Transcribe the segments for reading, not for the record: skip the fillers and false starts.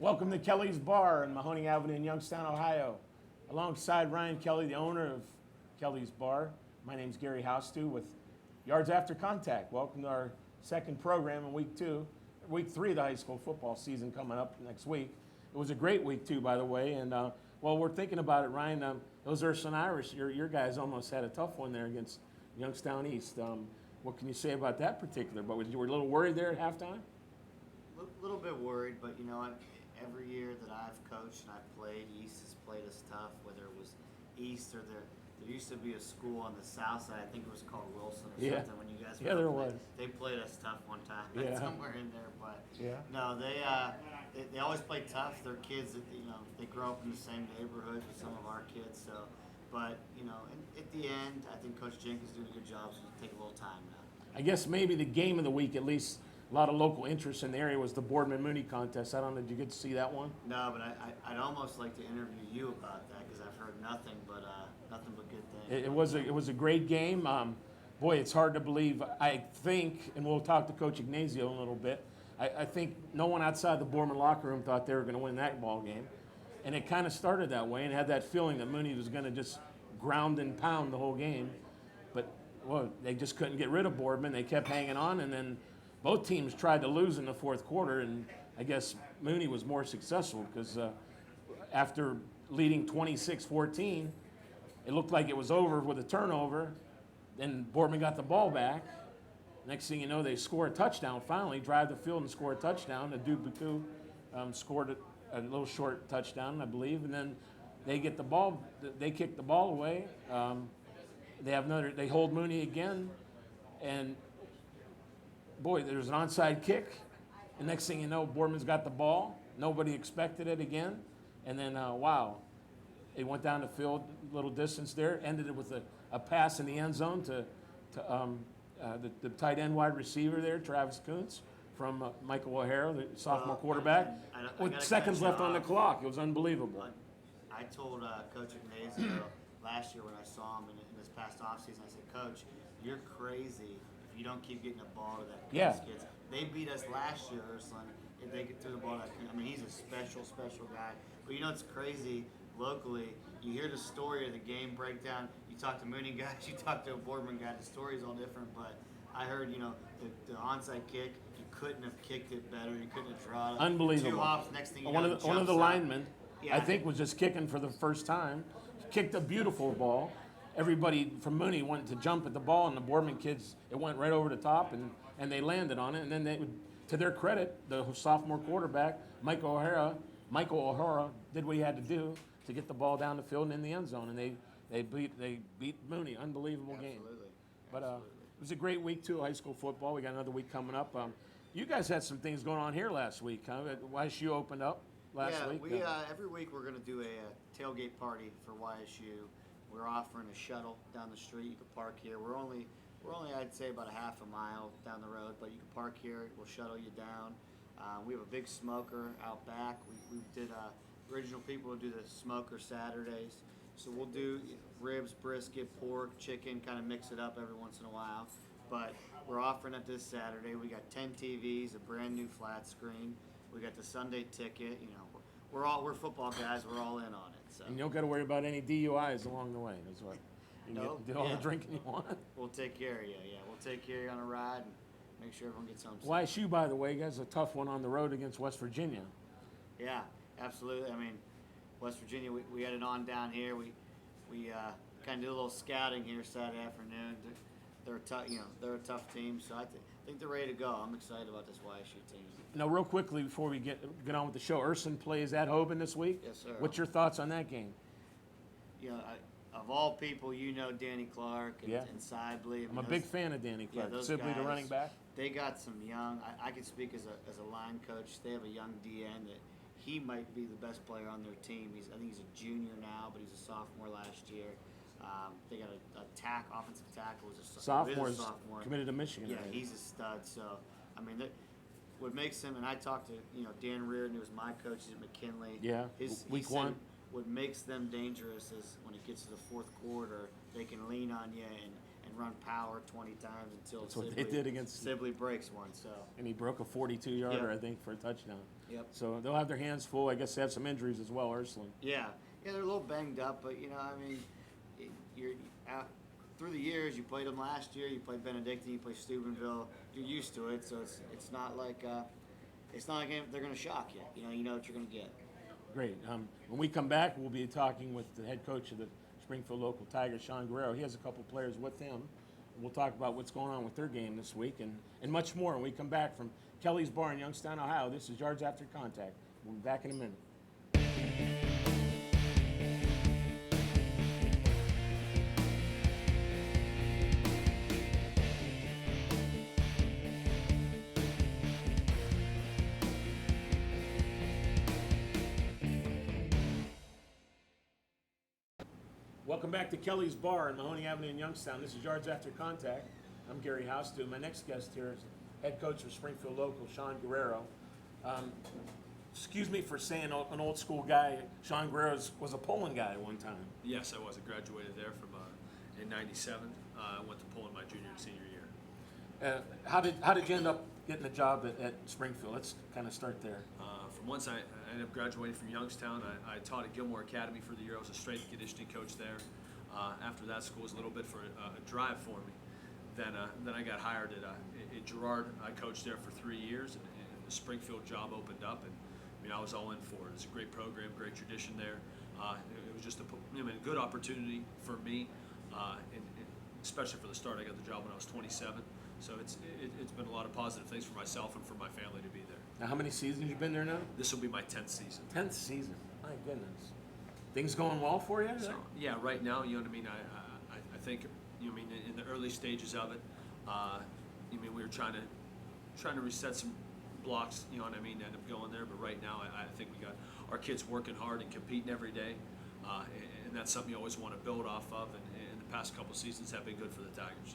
Welcome to Kelly's Bar on Mahoning Avenue in Youngstown, Ohio. Alongside Ryan Kelly, the owner of Kelly's Bar, my name's Gary Houstu with Yards After Contact. Welcome to our second program in week 3 of the high school football season coming up next week. It was a great week too, by the way, and while we're thinking about it, Ryan, those Ursuline Irish, your guys almost had a tough one there against Youngstown East. What can you say about that particular? But you were a little worried there at halftime? A little bit worried, but you know what? Every year that I've coached and I've played, East has played us tough, whether it was East or there used to be a school on the south side, I think it was called Wilson or something when you guys were there played. was. They played us tough one time somewhere in there, but no, they always play tough. They're kids that they grow up in the same neighborhood with some of our kids, so but and at the end I think Coach Jenkins is doing a good job, so it'll take a little time now. I guess maybe the game of the week, at least a lot of local interest in the area, was the Boardman Mooney contest. I don't know, did you get to see that one? No, but I'd almost like to interview you about that because I've heard nothing but good things. It was a great game. Boy, it's hard to believe. I think, and we'll talk to Coach Ignazio in a little bit, I think no one outside the Boardman locker room thought they were going to win that ball game. And it kind of started that way and had that feeling that Mooney was going to just ground and pound the whole game. But, well, they just couldn't get rid of Boardman. They kept hanging on, and then both teams tried to lose in the fourth quarter, and I guess Mooney was more successful because after leading 26-14, it looked like it was over with a turnover. Then Boardman got the ball back. Next thing you know, they score a touchdown finally, drive the field and score a touchdown. Adubuku scored a little short touchdown, I believe, and then they get the ball. They kick the ball away. They hold Mooney again, and boy, there's an onside kick. The next thing you know, Boardman's got the ball. Nobody expected it again. And then, wow, it went down the field a little distance there, ended it with a pass in the end zone to the tight end wide receiver there, Travis Kuntz, from Michael O'Hara, the sophomore quarterback, with seconds left on the clock. It was unbelievable. I told Coach Ignazio last year when I saw him in this past offseason, I said, Coach, you're crazy if you don't keep getting the ball to that kids. They beat us last year, Ursuline, if they get through the ball to that kid. I mean, he's a special guy. But it's crazy locally. You hear the story of the game breakdown. You talk to Mooney guys, you talk to a Boardman guy. The story's all different, but I heard, the onside kick, you couldn't have kicked it better. You couldn't have drawn it. Unbelievable. 2 hops, next thing you one know, of the linemen, I think, was just kicking for the first time. Kicked a beautiful ball. Everybody from Mooney went to jump at the ball, and the Boardman kids, it went right over the top, and they landed on it. And then to their credit, the sophomore quarterback, Michael O'Hara, did what he had to do to get the ball down the field and in the end zone, and they beat Mooney. Unbelievable game. But it was a great week too, high school football. We got another week coming up. You guys had some things going on here last week, huh? YSU opened up last week. We every week we're going to do a tailgate party for YSU. We're offering a shuttle down the street. You can park here. We're only I'd say about a half a mile down the road, but you can park here. We'll shuttle you down. We have a big smoker out back. We did original people who do the smoker Saturdays. So we'll do ribs, brisket, pork, chicken, kind of mix it up every once in a while. But we're offering it this Saturday. We got 10 TVs, a brand new flat screen. We got the Sunday ticket. We're football guys. We're all in on it. So. And you don't got to worry about any DUIs along the way. That's what. You can get all the drinking you want. We'll take care of you. Yeah, we'll take care of you on a ride and make sure everyone gets home safe. YSU, by the way, guys, a tough one on the road against West Virginia. Yeah, absolutely. I mean, West Virginia, we had it on down here. We kind of did a little scouting here Saturday afternoon. They're a tough, they're a tough team. So I think they're ready to go. I'm excited about this YSU team. Now, real quickly before we get on with the show, Ursuline plays at Hoban this week. Yes, sir. What's your thoughts on that game? Of all people, Danny Clark and Sibley. I'm a big fan of Danny Clark. Sibley, the running back. They got some young. I can speak as a line coach. They have a young DN that he might be the best player on their team. I think he's a junior now, but he's a sophomore last year. They got a offensive tackle was a sophomore. Committed to Michigan. Yeah, he's a stud. So I mean, what makes him, and I talked to Dan Reardon, who was my coach at McKinley. Yeah, week one. What makes them dangerous is when it gets to the fourth quarter, they can lean on you and and run power 20 times until That's what they did against- Sibley breaks one. So And he broke a 42-yarder, Yep. I think, for a touchdown. Yep. So they'll have their hands full. I guess they have some injuries as well, Ursuline. yeah, they're a little banged up, but I mean, you're out through the years. You played them last year. You played Benedictine. You played Steubenville. You're used to it, so it's not like they're going to shock you. You know what you're going to get. Great. When we come back, we'll be talking with the head coach of the Springfield local Tigers, Sean Guerrero. He has a couple players with him. We'll talk about what's going on with their game this week and much more when we come back from Kelly's Bar in Youngstown, Ohio. This is Yards After Contact. We'll be back in a minute. Welcome back to Kelly's Bar in Mahoney Avenue in Youngstown. This is Yards After Contact. I'm Gary Houston. My next guest here is head coach of Springfield local, Sean Guerrero. Excuse me for saying an old school guy. Sean Guerrero was a Poland guy at one time. Yes, I was. I graduated there from in '97. I went to Poland my junior and senior year. How did you end up getting a job at Springfield? Let's kind of start there. From once I ended up graduating from Youngstown, I taught at Gilmore Academy for the year. I was a strength and conditioning coach there. After that, school was a little bit for a drive for me. Then I got hired at Girard. I coached there for 3 years, and the Springfield job opened up, and I was all in for it. It's a great program, great tradition there. It was just a good opportunity for me, and especially for the start. I got the job when I was 27, so it's been a lot of positive things for myself and for my family to be there. Now, how many seasons you been there now? This will be my 10th season. 10th season. My goodness. Things going well for you? So, yeah, right now, you know what I mean. I think, in the early stages of it, we were trying to reset some blocks, you know what I mean, to end up going there. But right now, I think we got our kids working hard and competing every day, and that's something you always want to build off of. And the past couple seasons have been good for the Tigers.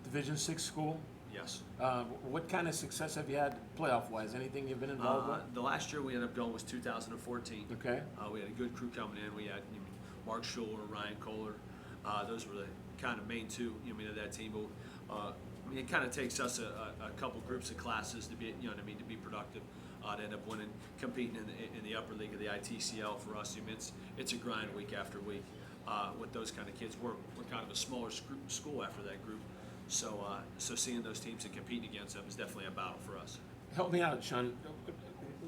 Division 6 school. Yes. What kind of success have you had playoff-wise? Anything you've been involved with? The last year we ended up going was 2014. Okay. We had a good crew coming in. We had Mark Schuler, Ryan Kohler. Those were the kind of main two, of that team. But it kind of takes us a couple groups of classes to be, to be productive. To end up winning, competing in the upper league of the ITCL for us. It's a grind week after week with those kind of kids. We're kind of a smaller school after that group. So seeing those teams and competing against them is definitely a battle for us. Help me out, Sean.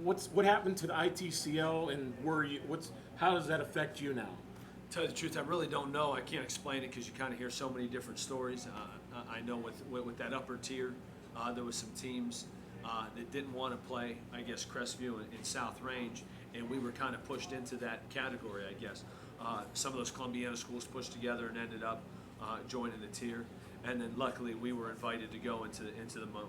What happened to the ITCL, and how does that affect you now? Tell you the truth, I really don't know. I can't explain it because you kind of hear so many different stories. I know with that upper tier, there was some teams that didn't want to play, I guess, Crestview in South Range, and we were kind of pushed into that category, I guess. Some of those Columbiana schools pushed together and ended up joining the tier. And then luckily we were invited to go into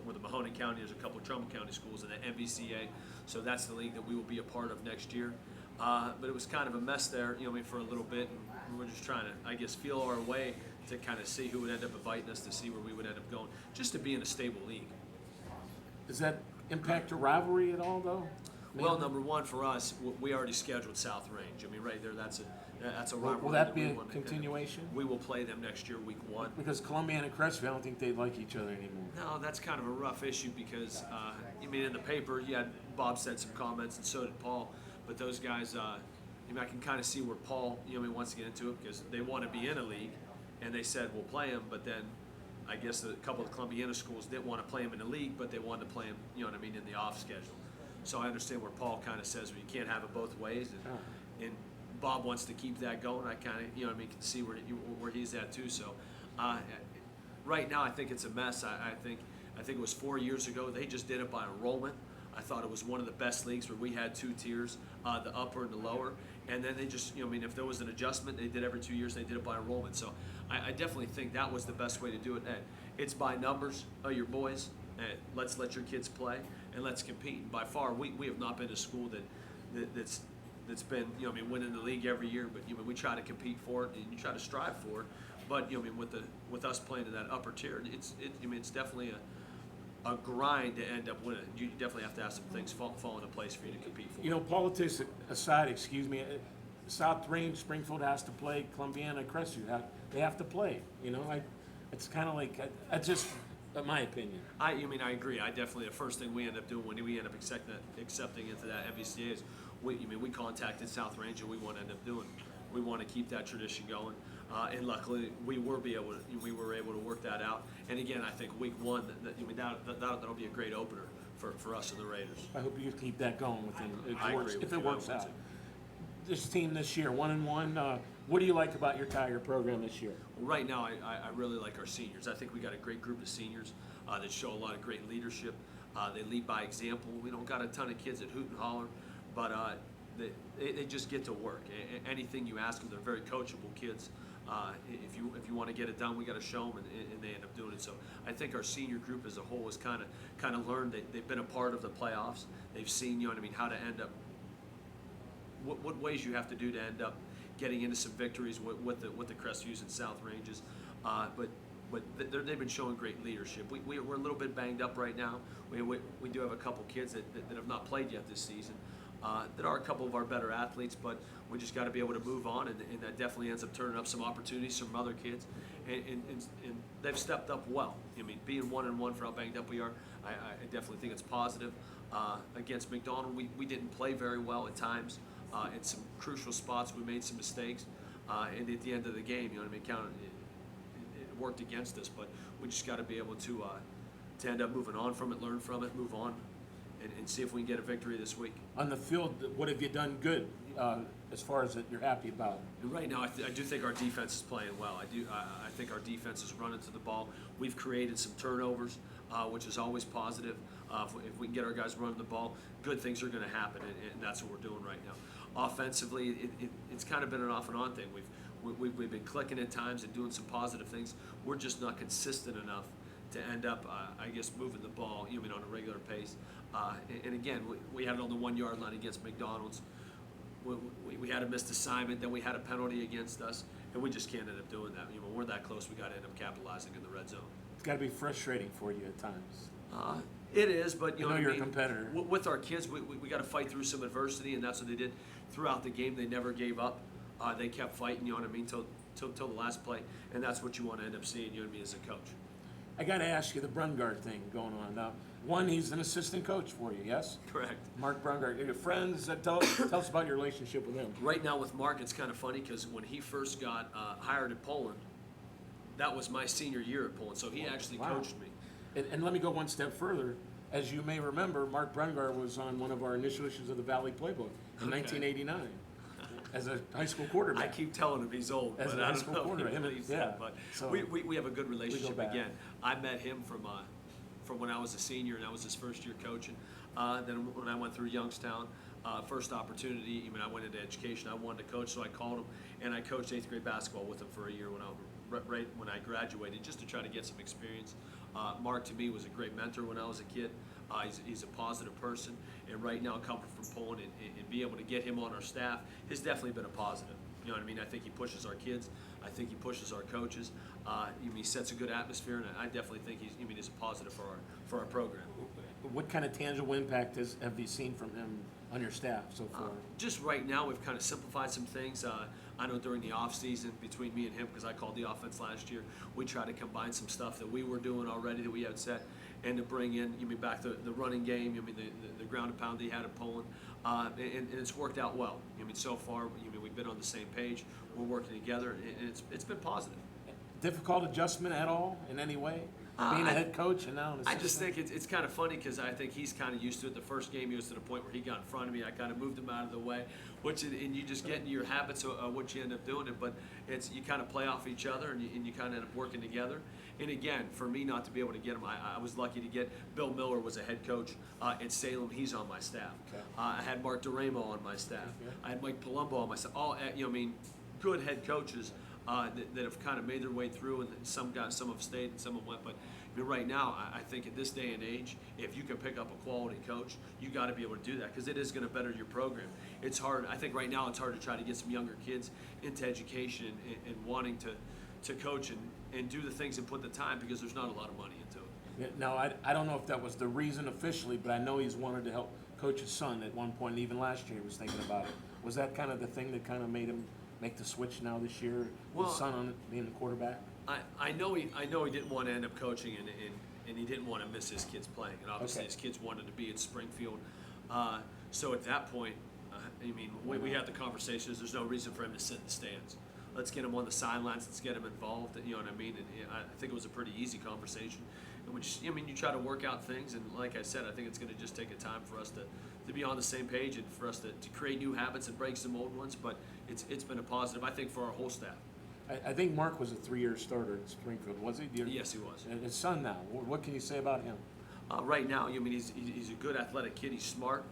with the Mahoney County. There's a couple of Trumbull County schools in the MVCA, so that's the league that we will be a part of next year. But it was kind of a mess there, for a little bit, and we were just trying to, I guess, feel our way to kind of see who would end up inviting us, to see where we would end up going, just to be in a stable league. Does that impact your rivalry at all, though? Well, number one for us, we already scheduled South Range. Right there, that's a rivalry. Will that be a continuation? We will play them next year, week 1. Because Columbiana and Crestview, I don't think they like each other anymore. No, that's kind of a rough issue because, in the paper, Bob said some comments, and so did Paul. But those guys, I can kind of see where Paul, wants to get into it because they want to be in a league, and they said we'll play them. But then, I guess a couple of the Columbiana schools didn't want to play them in the league, but they wanted to play them, in the off schedule. So I understand where Paul kind of says, well, you can't have it both ways, and Bob wants to keep that going. I kind of, can see where he's at too. So right now, I think it's a mess. I think it was 4 years ago. They just did it by enrollment. I thought it was one of the best leagues where we had 2 tiers, the upper and the lower. And then they just, if there was an adjustment, they did every 2 years. They did it by enrollment. So I definitely think that was the best way to do it. It's by numbers of your boys. Let's let your kids play and let's compete. And by far, we have not been a school that's been, winning the league every year. But we try to compete for it and you try to strive for it. But with us playing in that upper tier, it's definitely a grind to end up winning. You definitely have to have some things fall into place for you to compete for. Politics aside, South Range, Springfield has to play Columbiana, Crestview. They have to play. It's kind of like, that's just my opinion. I mean, I agree. I definitely, the first thing we end up doing when we end up accepting into that MVCA is, we contacted South Range and we want to end up doing. We want to keep that tradition going. And luckily, we were able to work that out. And again, I think week one, that'll be a great opener for us and the Raiders. I hope you keep that going with him I agree with if you. it works I would out. too. This team this year, 1-1. What do you like about your Tiger program this year? Right now, I really like our seniors. I think we got a great group of seniors that show a lot of great leadership. They lead by example. We don't got a ton of kids that hoot and holler, but they just get to work. Anything you ask them, they're very coachable kids. If you want to get it done, we got to show them, and they end up doing it. So I think our senior group as a whole has kind of learned. They've been a part of the playoffs. They've seen, how to end up, what ways you have to do to end up getting into some victories with the Crestviews and South Ranges. But they've been showing great leadership. We're a little bit banged up right now. We do have a couple kids that have not played yet this season. That are a couple of our better athletes, but we just got to be able to move on, and that definitely ends up turning up some opportunities from other kids, and they've stepped up well. Being 1-1 for how banged up we are, I definitely think it's positive. Against McDonald, we didn't play very well at times. In some crucial spots, we made some mistakes, and at the end of the game, it worked against us, but we just got to be able to end up moving on from it, learn from it, move on, and see if we can get a victory this week. On the field, what have you done good as far as that you're happy about? And right now, I do think our defense is playing well. I think our defense is running to the ball. We've created some turnovers, which is always positive. If we can get our guys running the ball, good things are going to happen, and that's what we're doing right now. Offensively, it's kind of been an off and on thing. We've been clicking at times and doing some positive things. We're just not consistent enough to end up, moving the ball, on a regular pace. And again, we had it on the 1 yard line against McDonald's. We had a missed assignment, then we had a penalty against us, and we just can't end up doing that. We're that close. We got to end up capitalizing in the red zone. It's got to be frustrating for you at times. It is, but I know you're a competitor. With our kids, we got to fight through some adversity, and that's what they did throughout the game. They never gave up. They kept fighting, till the last play, and that's what you want to end up seeing, as a coach. I got to ask you the Brungard thing going on now. One, he's an assistant coach for you, yes? Correct. Mark Brungard. Are you friends? Tell us about your relationship with him. Right now with Mark, it's kind of funny because when he first got hired at Poland, that was my senior year at Poland, so he actually Wow. coached me. And let me go one step further. As you may remember, Mark Brungard was on one of our initial issues of the Valley Playbook in Okay. 1989 as a high school quarterback. I keep telling him he's old, As but a I high don't school know if he quarterback. believes Yeah. that. But So we have a good relationship back. again. I met him from when I was a senior and I was his first year coaching. Then when I went through Youngstown, first opportunity, I went into education. I wanted to coach, so I called him, and I coached 8th grade basketball with him for a year right when I graduated, just to try to get some experience. Mark, to me, was a great mentor when I was a kid. He's a positive person, and right now, coming from Poland and being able to get him on our staff has definitely been a positive. I think he pushes our kids. I think he pushes our coaches. He sets a good atmosphere, and I definitely think he's a positive for our program. What kind of tangible impact have you seen from him on your staff so far? Just right now, we've kind of simplified some things. I know during the off season between me and him, because I called the offense last year, we tried to combine some stuff that we were doing already that we had set, and to bring in, back the running game, the ground and pound that he had in Poland, and it's worked out well. So far, we've been on the same page. We're working together, and it's been positive. Difficult adjustment at all in any way? Being a head coach and now an I assistant? just think it's kind of funny because I think he's kind of used to it. The first game, he was to the point where he got in front of me. I kind of moved him out of the way, and you just get into your habits of what you end up doing. But you kind of play off each other, and you kind of end up working together. And again, for me not to be able to get him, I was lucky to get Bill Miller was a head coach at Salem. He's on my staff. Okay. I had Mark DeRamo on my staff. Okay. I had Mike Palumbo on my staff. All good head coaches that have kind of made their way through, and some have stayed and some have went. But right now, I think at this day and age, if you can pick up a quality coach, you got to be able to do that because it is going to better your program. It's hard. I think right now it's hard to try to get some younger kids into education and wanting to coach and do the things and put the time because there's not a lot of money into it. Yeah, now, I don't know if that was the reason officially, but I know he's wanted to help coach his son at one point, and even last year he was thinking about it. Was that kind of the thing that kind of made him make the switch now this year, Well, his son on being the quarterback? I know he didn't want to end up coaching, and he didn't want to miss his kids playing, and obviously Okay. his kids wanted to be in Springfield. So at that point, I mean, we had the conversations. There's no reason for him to sit in the stands. Let's get him on the sidelines. Let's get him involved. You know what I mean? And I think it was a pretty easy conversation. And we just, I mean, you try to work out things, and like I said, I think it's going to just take a time for us to be on the same page and for us to create new habits and break some old ones. But it's been a positive, I think, for our whole staff. I think Mark was a 3-year starter in Springfield, was he? Yes, he was. And his son now, what can you say about him? Right now, I mean, he's a good athletic kid. He's smart.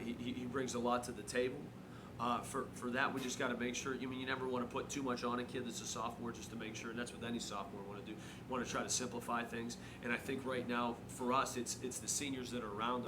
He brings a lot to the table. For that, we just got to make sure. I mean, you never want to put too much on a kid that's a sophomore, just to make sure. And that's what any sophomore want to do. You want to try to simplify things. And I think right now, for us, it's the seniors that are around